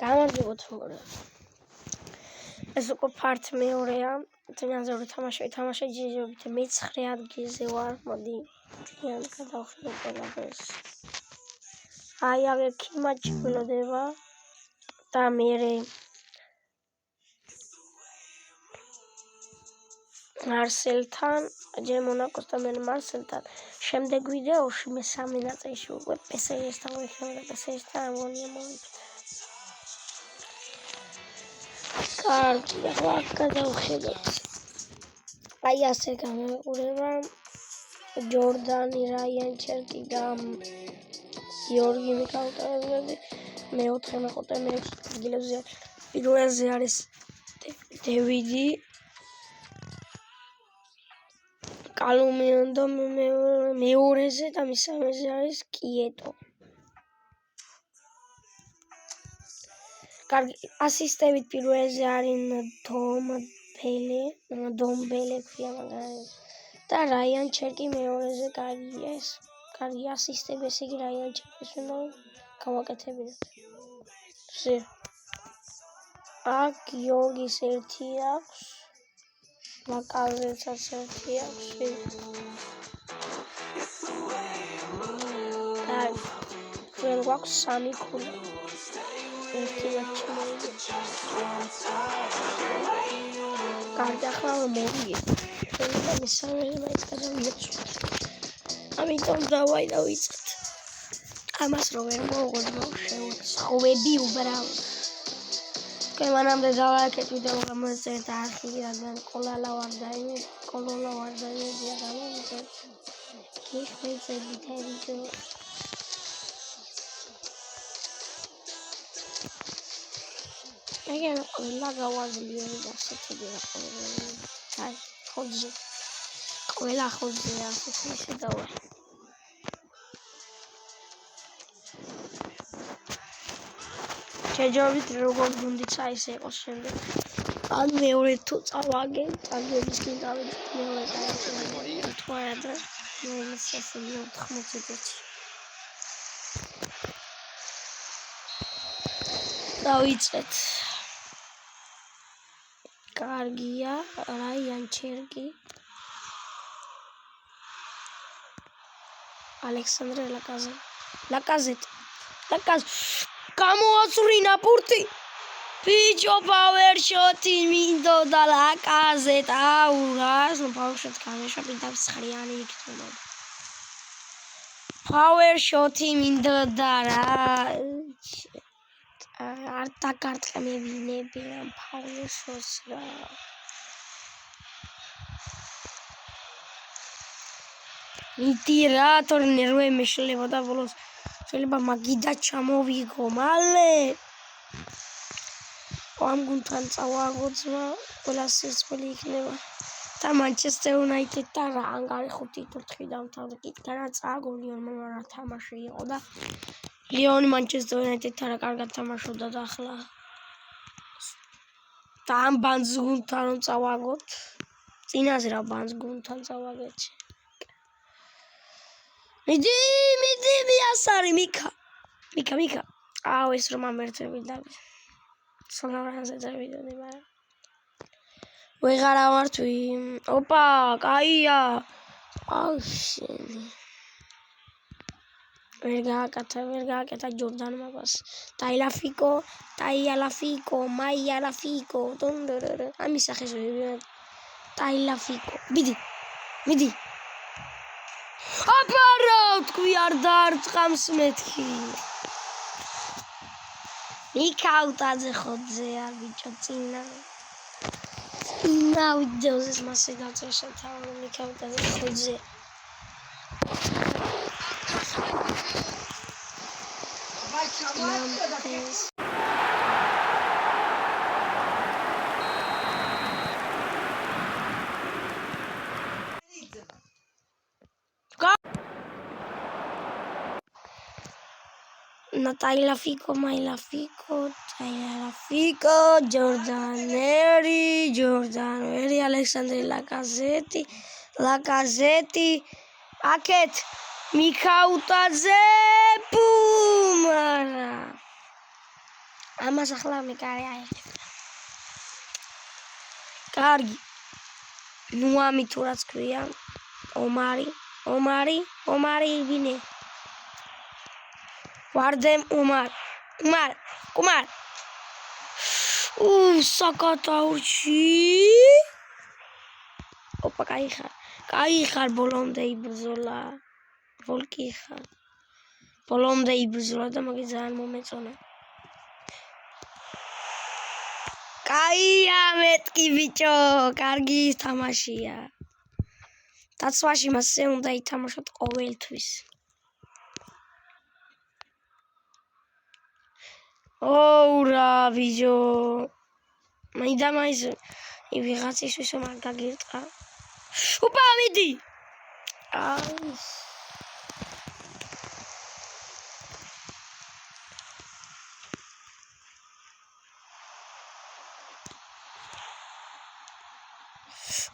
გამარჯობოთ მეგობრებო. ეს უკვე ფართ მეორეა. ძალიან ზორი თამაშე ჯიჯობით მე-9 ადგილზე ვარ. მოდი ძალიან გადავხედო ყველაფერს. აი აქ მატჩი გველოდება და მერე მარსელთან, ჯერ მონაკოს და მერე მარსელთან. შემდეგ ვიდეოში მე 3 ნაწილში უკვე PSG-სთან ვიხმარებ, PSG-თან ამონია მოვიფრთხე. კარგი, ახლა გადავხედოთ. აი ასე გამეყურება ჯორდანი, რაიან ჩერკი და გიორგი მიკაუტაძე. მეოთხე, მეხუთე, მეექვსე ადგილებზე პირველზე არის დევიდი კალუმიანდო, მეორეზე და მესამეზე არის კიეტო. კარგი, ასისტებით პირველზე არის დომბელე ქვია მაგარი და რაიან ჩერკი მეორეზე. კარგია ეს. კარგი ასისტები, ესე იგი რაიან ჩერკის უნდა გავაკეთებინოთ. აქ გიორგის 1 აქვს. ლაკაზეტსაც 1 აქვს. ჩვენ გვაქვს 3 ქულა. ერთი მატჩი მოიგეთ. კარგი, ახლა მოვიგეთ. შეიძლება მესამე მაინც გადავიეცვათ. ამიტომ დავიწყეთ. ამას რო ვერ მოვღოდნო შეუცხოვები უბრალოდ. თქვენ მანამდე დავააკეთ ვიდეო გამოეწერეთ არქივი, რადგან კოლალა ვარ დაიმედია გამომიწევთ. გიხმეცებით ვიდეო. ეგენ ყველა გავაზლიერი და ასეთები რა ყოველი. აი, ხოძე. ყველა ხოძე ასეთი შედავა. შეჯობით როგორ გუნდიც აისე იყოს შემდეგ. ან მეორე თუ წავაგენ, წაგების კი დავიდეთ მეორე კაი. თუ არა და მეც ასე 91. დავიწყეთ. კარგია, რაიან ჩერკი. ალექსანდრე ლაკაზეტ. გამოაწვრივნა პურტი. ბიჭო პაუერ შოტი მინდოდა ლაკაზეტ. აუ რას პაუერ შოტი გამეშაპი და ცხრიანი იქნება. პაუერ შოტი მინდოდა რა. არ დაკარტყმებინები ამ პაუერ შოტს რა. მიდი რა, თორე ნერვები მეშლება და ბოლოს შეიძლება მაგიდა ჩამოვიგო მალე. ამ გუნდთან წავაგოძმა ყველა სირცხვილი იქნება და მანჩესტერ იუნაიტედთან რა ანგარი 5-4 დამთავრდა. კი თან წააგო ლიონმა რა თამაში იყო და ლიონი მანჩესტერ იუნაიტედთან რა კარგად თამაშობდა და ახლა და ამ ბანძ გუნდთან რომ წავაგოთ. წინაზე რა ბანძ გუნდთან წავაგეთ. მიდი მიასარი მიკა. აუ ეს რომ ამერთები და სოლავანზე დავიდოდი, მაგრამ ვეღარა ვართვი. ოპა, კაია. აუ შენი. ვერ გააკეთა ჯორდანმა პას. ტაილაფიკო, მაიალაფიკო. ამის სახეს ვიღებ. ტაილაფიკო. მიდი. აპარა, თქვი არ დაარწყამს მეთქი. მიკაუტაძე ხოძეა ბიჭო წინა ვიდეოზე მასე გავწერშა თავი მიკაუტაძე ხოძე. ტაილაფიკო, ჯორდანერი, ალექსანდრე ლაკაზეტი, აკეთ, მიკაუტაძე, ბუმ! ამას ახლა მე კარი აიღებ. კარგი. ნუ ამი თუ რაც ქვია. ომარი ვინე? ვარდემ კუმარ. საკათაურში. ოპა, კაიხარ ბოლომდე იბრძოლა. ვოლკი ხარ. ბოლომდე იბრძოლა და მაგე ძალიან მომეწონა. კაია მეთქი ბიჭო, კარგი თამაშია. დაცვაში მასე უნდა ითამაშოთ ყოველთვის. რა ბიჭო. მაინც ვიღაცისთვის არ გაგირტყა. ოპა, მიდი.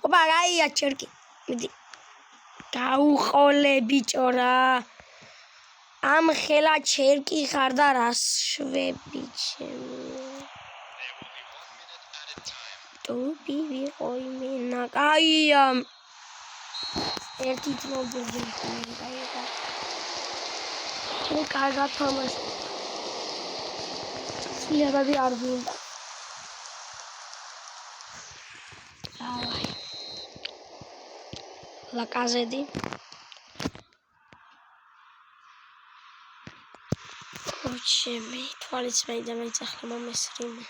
ოპა, გაია ჩერკი. მიდი. გაუყოლე ბიჭო რა. ამ ხელა ჩერკი ხარ და რას შვები ჩემი. ტუპი ვიყო იმენა. კაია. ერთი ძმობილი კაია. კარგად თამაში. სულიადაბი არ ვინდა. ლაკაზედი. ჩემი თვალიც მაინც ახლა მომესრიმა.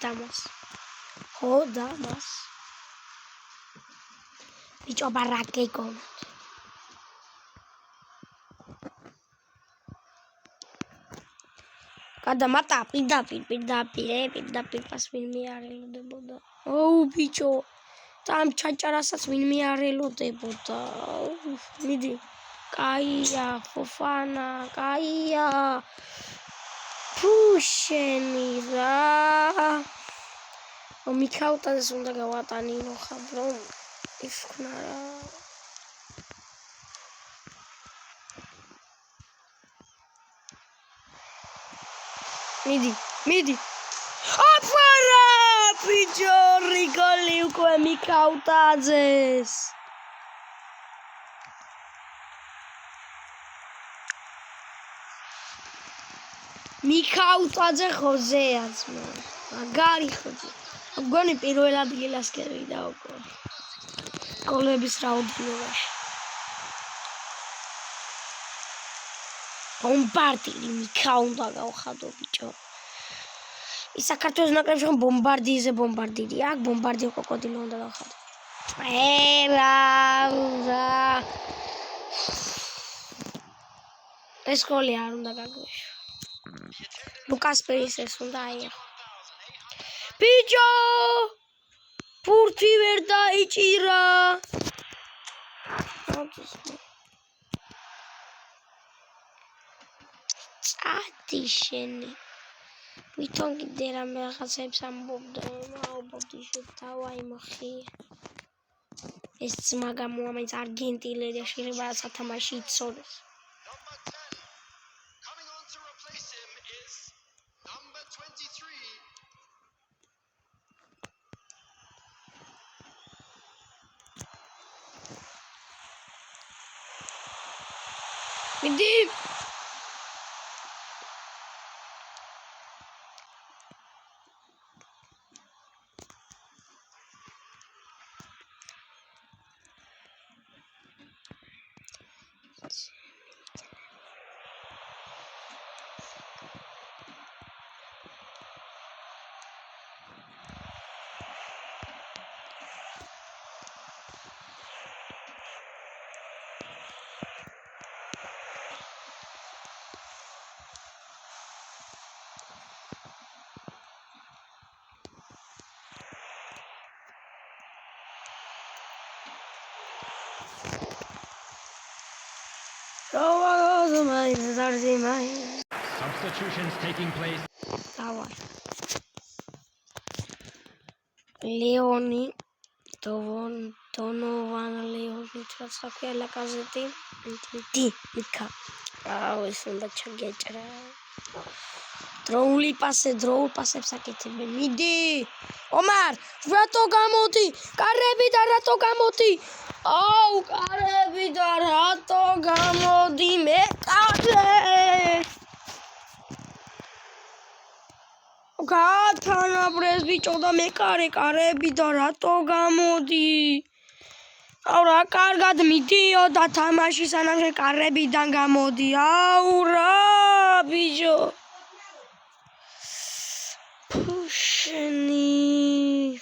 დამას. დამას. ბიჭო ბარაკე გონოთ. გადამატა პირდაპირ პას ვინმე არ ელოდებოდა. ბიჭო. და ამ ჩაჭარასაც ვინმე არ ელოდებოდა. მიდი. კაია, ფოფანა, კაია. ფუშენი რა. მიქაუტაძეს უნდა გავატანინო ხაბრო. იფქნა რა. მიდი. აფარა, ბიჭო, რიგოლი უკვე მიქაუტაძეს. მიქაუტაძე ხოზეა ძმა. მაგარი ხოძე. მგონი პირველ ადგილას გევიდა უკვე. გოლების რაოდენობაში. ბომბარდირი მიქა უნდა გავხადო ბიჭო. ის საქართველოს ნაკრებში ხომ ბომბარდირი აქვს, ბომბარდი კოკოდილო უნდა გავხადო. ეს გოლი არ უნდა გაგვეშვა. ლუკას პრისეს უნდა აიღო. ბიჭო! ფურთი ვერ დაიჭირა. წადი შენი. ვითომ კიდე რამე რაღაცებს ამბობდა, ალბათი შევთავაი მოხია. ეს ძმა გამოამეც არგენტინელი და შეიძლება სათამაში იცოდეს. მიდი. Substitutions taking place. Leoni, Donovan Leoni, Trasakia, Lacazette, Mika. აუ ეს უნდა ჩაგეჭრა. დროულ პასებს აკეთებენ. მიდი. ომარ, რატო გამოდი? კარები და რატო გამოდი? აუ, კარები და რატო გამოდი მე კარე? გათანაბრეს ბიჭო და მე კარები და რატო გამოდი? აუ რა კარგად მიდიო და თამაში სანამ კარებიდან გამოდი. აუ რა ბიჭო. Pusheni.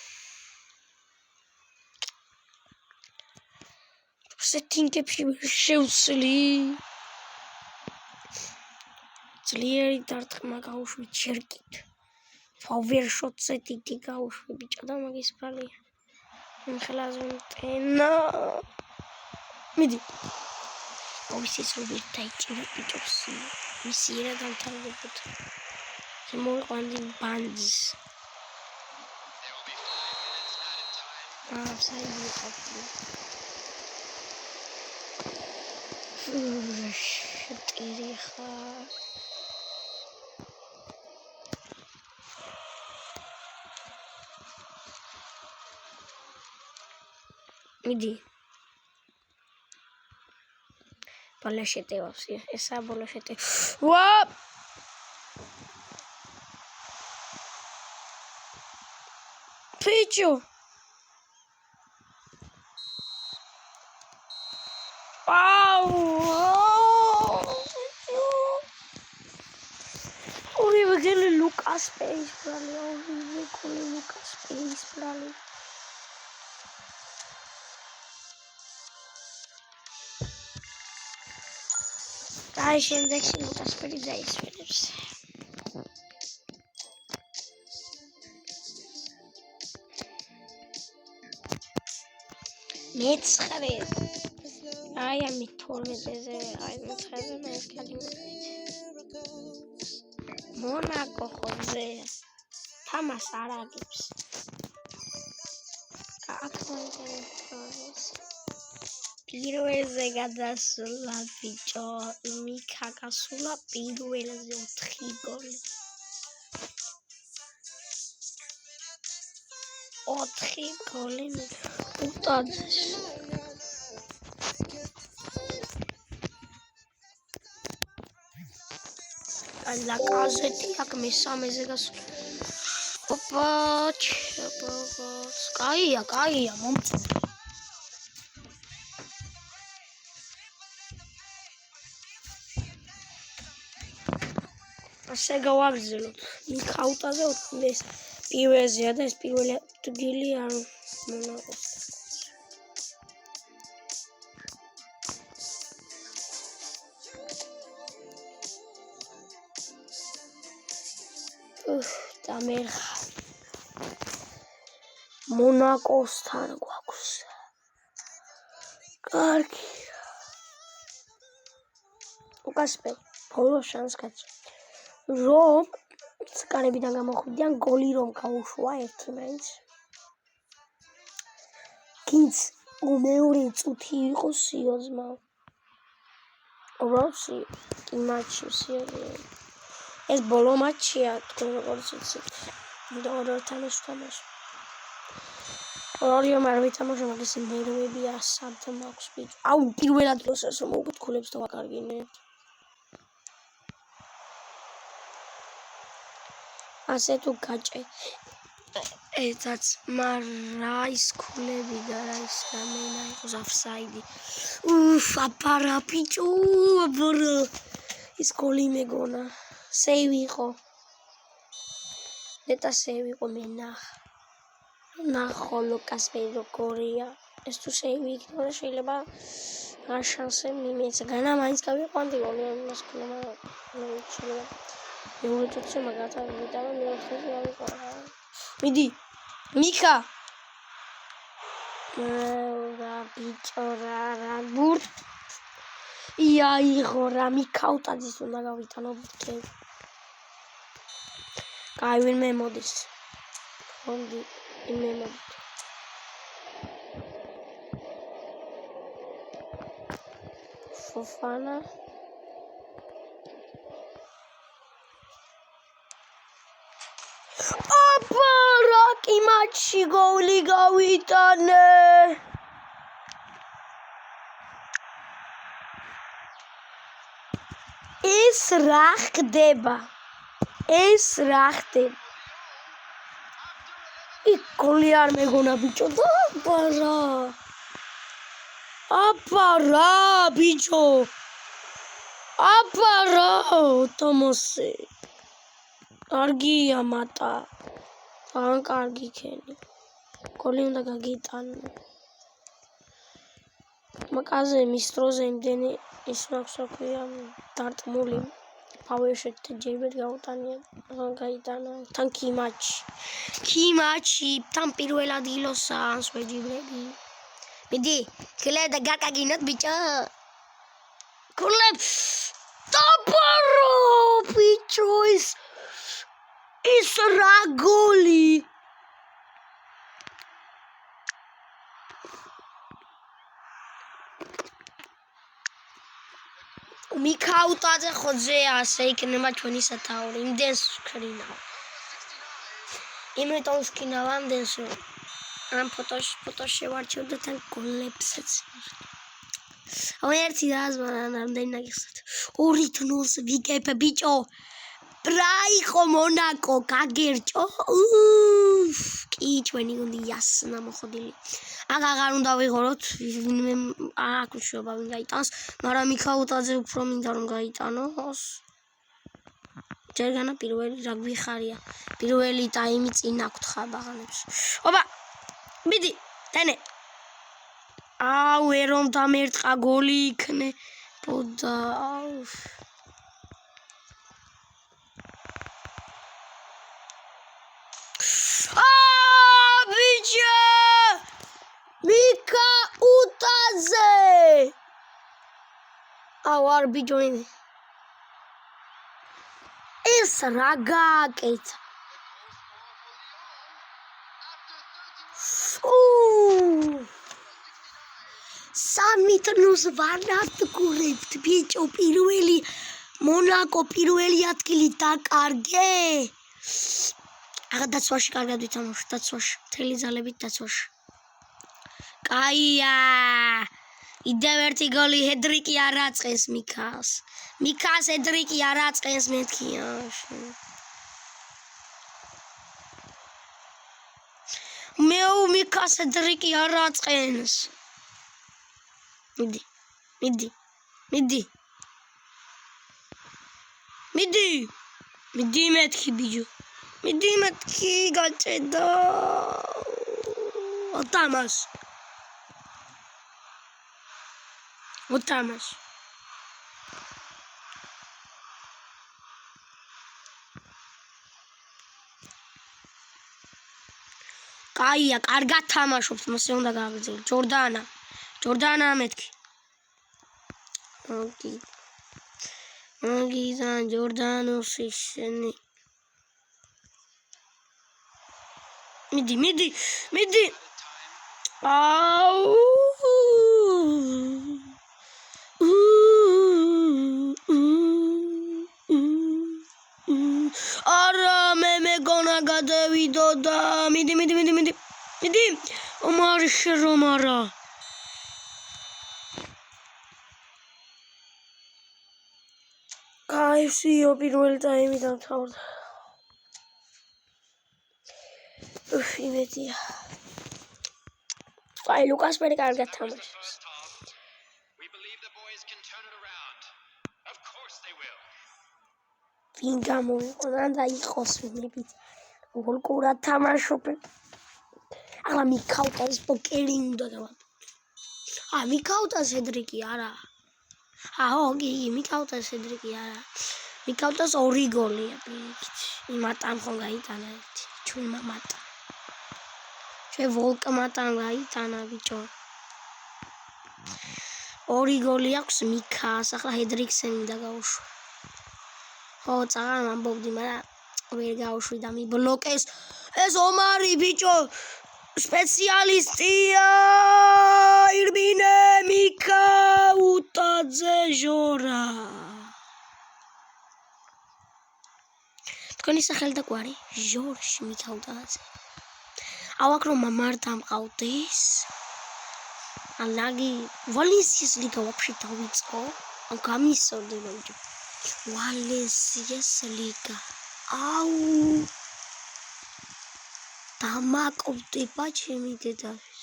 Setting-ებში შევცლი. ძლიერი დარტყმა გაუშვი ჩერკით. Power shot setting-ი გაუშვი ბიჭო და მაგის ბრალი. ხელაზე მტენა. მიდი. ოვისის რუბი დაიჭირა ბიჭოს. მისი ერა დამთავრებოდა. შემოიყვანდი ბანძს. საიდე ყოფილი. შტირი ხარ. მიდი. ბოლაშეტევს, ესა ბოლაშეტე. ვა! Pichu. Wow. Horrible gele Lucas Space brali. Horrible gele Lucas Space brali. Dai შემდეგში Lucas Space დაისვენებს. მეცხრე. აი ამი 12-ზე, აი მეცხრე მე კალიმი. მონაკო ხოზე. თამას არ აგებს. პირველზე გადასულა ბიჭო, მიქა გასულა პირველზე 4 გოლი. 4 გოლი უტაძეს. ლაკაზეტი აქ მესამეზე გასულა. ოპა, კაია, მომწონს. ასე გავაგზავნოთ. მიქაუტაზე 4 პირველზეა და ეს პირველი ადგილი არ მონაყოს. და მე მონაკოსთან გვაქვს. კარგი. უკასპე ბოლო შანსს გაჩვენე. რომ კარებიდან გამოხვიდიან გოლი რომ გაუშვა ერთი მაინც. კინც მეორე წუთი იყო სიოზმა. როსი მატჩი სიოზმა. ეს ბოლო მატჩია თქვენ როგორც იცით. ორთან უსთამაშ. ორი არ ვიცამაშ მაგის ნერვები ასად მაქვს ბიჭო. აუ პირველად როსაც მოვუთხულებს და ვაკარგინეთ. ასე თუ გაჭე ეცაც მარა ის ქულები და რა ის რამენა იყოს აფსაიდი. აფარა ბიჭო, აფარა. ის გოლი მეგონა. სეივი იყო. ნეტა სეივი იყო მე ნახო ლუკას როგორია. ეს თუ სეივი იქნება შეიძლება რა შანსი მიმეცა. განა მაინც გავიყვანდი გოლი ამას ქულა შეიძლება. მეორე წუთში მაგათა ვიტანა მეოთხეზე გავიყვანა. მიდი. მიქა. რა ბიჭო რა გურ. იაიღო რა მიქაუტაძის უნდა გავიტანო ბუთქე. კაი ვინმე მოდის. ხონდი იმე მოდი. Fofana. აბა რა კი მატჩი გოლი გავიტანე ეს რა ხდება იქ გოლი არ მეგონა ბიჭო და აბა რა ბიჭო აბა რა თამასე კარგია მატა თან კარგი ქენი გოლი უნდა გაგიტანო მაკაზე მის დროზე იმდენი ის მაქვს რა ქვია დარტმული ფავეშეთ ჯერბეთ გაუტანია გაიტანა თან კი მატჩი თან პირველ ადგილოსა სვეჯიბრები მიდი ქლე და გაკაგინოთ ბიჭო ქლე ტაპარო ბიჭო ის რა გოლი მიქაუტაძე ხოძე ასე იქნება ჩვენი სათაური იმდენს ვქრინავ იმიტომ ვქრინავ ამდენს ამ ფოტოს შევარჩევ და თან გოლებსაც ერთი დაზმარან ამდენი ნაგიხსნათ 2-0 ვიკებ ბიჭო ბრაიხო მონაკო გაგერჭო კი ჩვენი გუნდი იასნა მოხდილი აღარ უნდა ვიღოროთ ვინმე აქ უშუალო ვინ გაიტანს მაგრამ მიქაუტაძე უფრო მინდა რომ გაიტანოს ჯერგანა პირველი რა გვიხარია პირველი ტაიმი წინ აქვთ ბაღანებს ოპა მიდი დანე აუ ერომ დამერტყა გოლი იქნებოდა ბიჭო მიქაუტაძე აუ არ ბიჭო ეს რა გააკეთა სამიტნოს ვანადგურებთ ბიჭო პირველი მონაკო პირველი ადგილი დაკარგე დაცვაში კარგად ვითამაშოთ დაცვაში მთელი ძალებით დაცვაში კაია იდევ ერთი გოლი ჰედრიკი არ აწყეს მიქას ჰედრიკი არ აწყეს მეთქია მეუ მიქას ჰედრიკი არ აწყენს მიდი მეთქი ბიჭო მიდი მეთქი გაჭედა უთამაშ კაია კარგად თამაშობთ მასე უნდა გააგრძელო ჯორდანა მეთქი მაგიზან ჯორდანოს ისენი მიდი აუ არა მე მეგონა გადავიდო და მიდი ომარშე რომარა კაიფსიო პირველი ტაიმი დამთავრდა იმედია აი ლუკას პერი კარგად თამაშობს ვინ გამოვიყო და იყოს ვინებით გოლკურად თამაშობენ ახლა მიქაუტას პოკერი უნდა გავა მიქაუტას ჰედრიკი არა მიქაუტას ჰედრიკი არა მიქაუტას 2 გოლია პირიქით იმატამ ხომ გაიტანა ერთი ჩვენმა მატა ჩვენ ვოლკმატამ გაიტანა ბიჭო 2 გოლი აქვს მიქას ახლა ჰედრიქსე მინდა გაუშვა წაღარ ამბობდი მაგრამ ვერ გაუშვიდა მიბლოკეს ეს ომარი ბიჭო სპეციალისტია ირბინე მიქაუტაძე ჟორა თქვენი სახელი და გვარი ჟორჟ მიქელდაძე. ავაკ რომ მართა მყავდეს. ალაგი ვალენსიის ლიგა ვაფშე დავიწყო. ან გამისორდება ბიჭო. ვალენსიის ლიგა. აუ. დამაკოვდება ჩემი დედავის.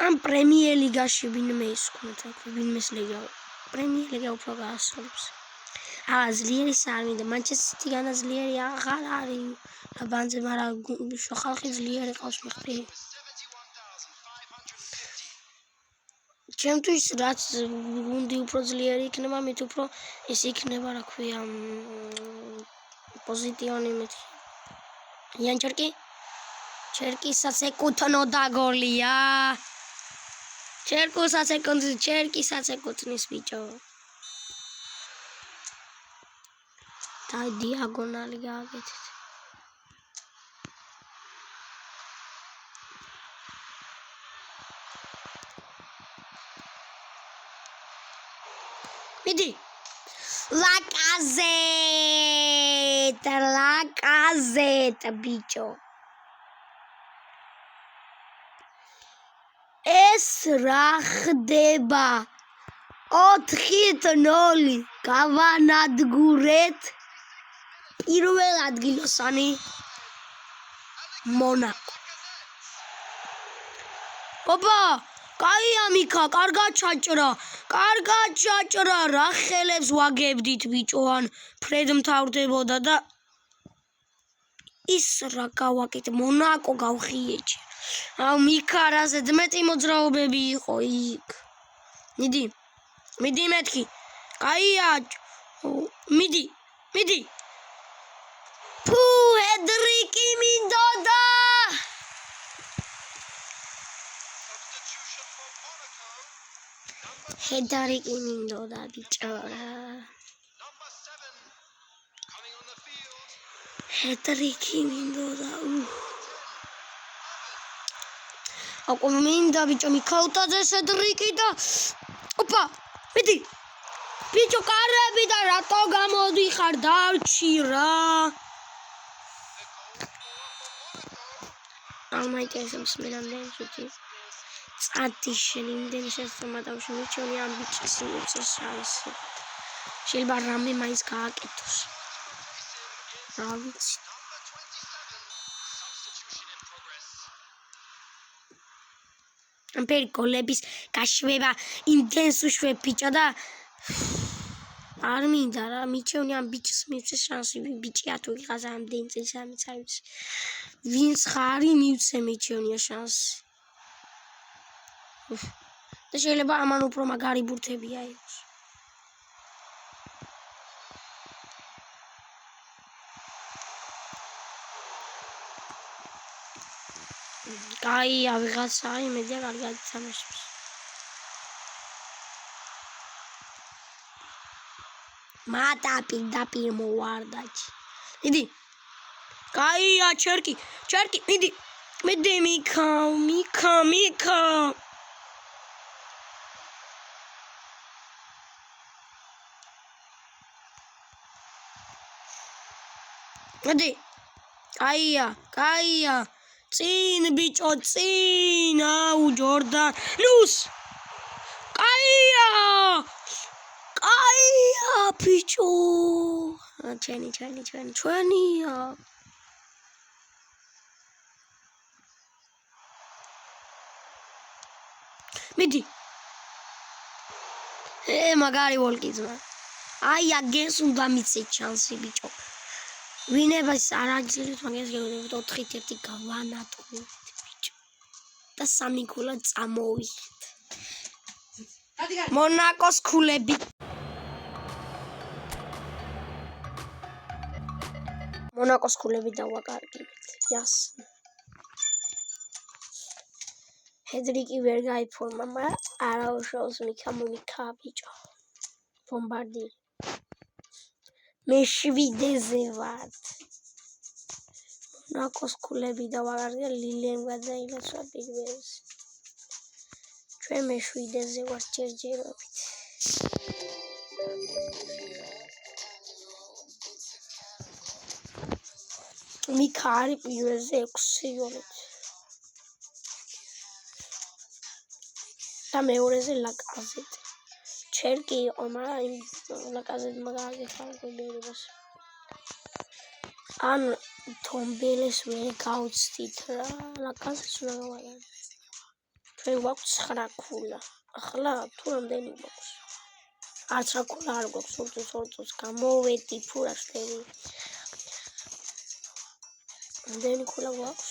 ამ პრემიერ ლიგაში ვინმე ისკვნეთ, ვინმეს ლიგა. პრემიერ ლიგა უფრო გაასწორებს. აზლიერი სამი და მანჩესტერ სიტიგანა ძლიერი აღარ არის. ბანძე, მაგრამ ხალხი ძლიერი ყავს მიხრი. ჩემთვის რაც გუნდი უფრო ძლიერი იქნება, მით უფრო ის იქნება, რა ქვია, პოზიციონი მეთქი. იანჩერკი? ჩერკისაც ეკუთვნოდა გოლია. ჩერკისაც ეკუთვნის ბიჭო. და დიაგონალი გააკეთეთ. მიდი. ლაკაზეტ ბიჭო. ეს რა ხდება? 4-0 გავანადგურეთ. პირველ ადგილოსანი მონაკო. ოპა, კაია მიქა, კარგად ჩაჭრა, რა ხელებს ვაგებდით ბიჭო, ან ფრედ მთავრდებოდა და ის რა გავაკეთე, მონაკო გავხიეჭი. აუ მიქა რაზე მეტი მოძრაობები იყო იქ. მიდი მეთქი. კაია, მიდი. ფუ, ჰედრიკი მინდოდა. ჰედრიკი მინდოდა ბიჭო. ჰედრიკი მინდოდა. აკო მინდა ბიჭო მიქაუტაძე ჰედრიკი და ოპა, მიდი. ბიჭო კარები და რატო გამოდიხარ დავჩი რა. ალმაიტესებს მერამდენ ცუდი. წადი შენ იმდენი შეცდომა დავში მიჩვენი ამ ბიჭის იმცეს შანსი. შეიძლება რამე მაინც გააკეთოს. რა ვიცი. ამპერ გოლების გაშვება იმდენს უშვებ ბიჭო და არ მინდა რა მიჩვენი ამ ბიჭის მივცეს შანსი ბიჭია თუ იღას ამდენი წელს ამიც არ ვიცი. ვინც ხარი მივცე მიჩვენია შანსი. და შეიძლება ამან უფრო მაგარი ბურთები აიღოს. კაია ვიღაცა იმედია კარგად თამაშობს. მათა პირდაპირ მოვარდაჭი. მიდი. კაია ჩერკი, მიდი მიქა. მიდი. კაია. წინ ბიჭო, წინ. აუ ჯორდან. ლუს. კაია ბიჭო. ჩვენია. მიდი. მაგარი ვოლკიზმა. აი აგეს უნდა მიცეთ შანსი ბიჭო. ვინებას არ აძლევთ მაგას გეუბნებით 4-1 გავანატყუეთ ბიჭო. და 3 გოლა წამოვიღეთ. მონაკოს ქულები. მონაკოს ქულები დავაკარგებთ. იას. ჰედრიკი ვერ გაიფორმა, მაგრამ არაუშავს მიქა ბიჭო. ბომბარდი. მე 7-ზე ვარ. მონაკოს ქულები დავაკარგე, ლილემ გადაილოცვა პირველზე. ჩვენ მე 7-ზე ვარ ჯერჯერობით. მიქა არის პირველზე 6 გოლით. და მეორეზე ლაკაზეტი. ჩერკი იყო, მაგრამ ლაკაზეტმა გააკეთა გოლებს. ან თომბელეს ვერ გავცდით რა, ლაკაზეტს უნდა გავადან. ჩვენ გვაქვს 9 ქულა. ახლა თუ რამდენი გვაქვს? არც რა ქულა არ გვაქვს, ორწუთს გამოვედი ფურაშტერი. რამდენი ქულა გვაქვს?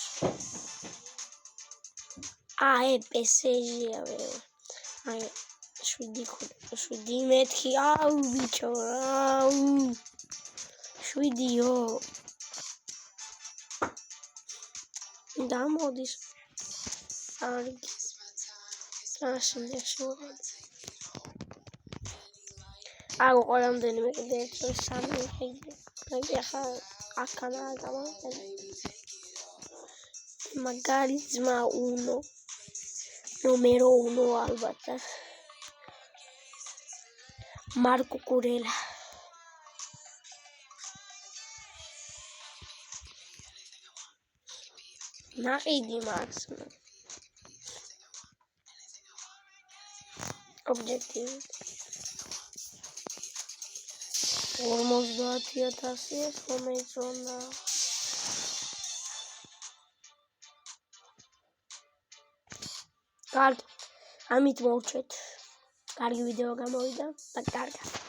PSG-ა ვე. აი 7 ქულა, 7 მეთქი, აუ ბიჭო, აუ 7-ო. დამოდის. კარგი. შემდეგ შევხედე. აუ ყველამდენი მეკიდე 3 ხედი. აი ახლა აქანაა გამოვიდე. მაგარი ძმა უნო. ნომერო უნო ალბათ. მარკო კურელა. ნაყიდი მაქვს. ობიექტივი 50,000 ხომეძონა. კარგი, ამით მოვჩეთ. კარგი ვიდეო გამოვიდა და კარგად.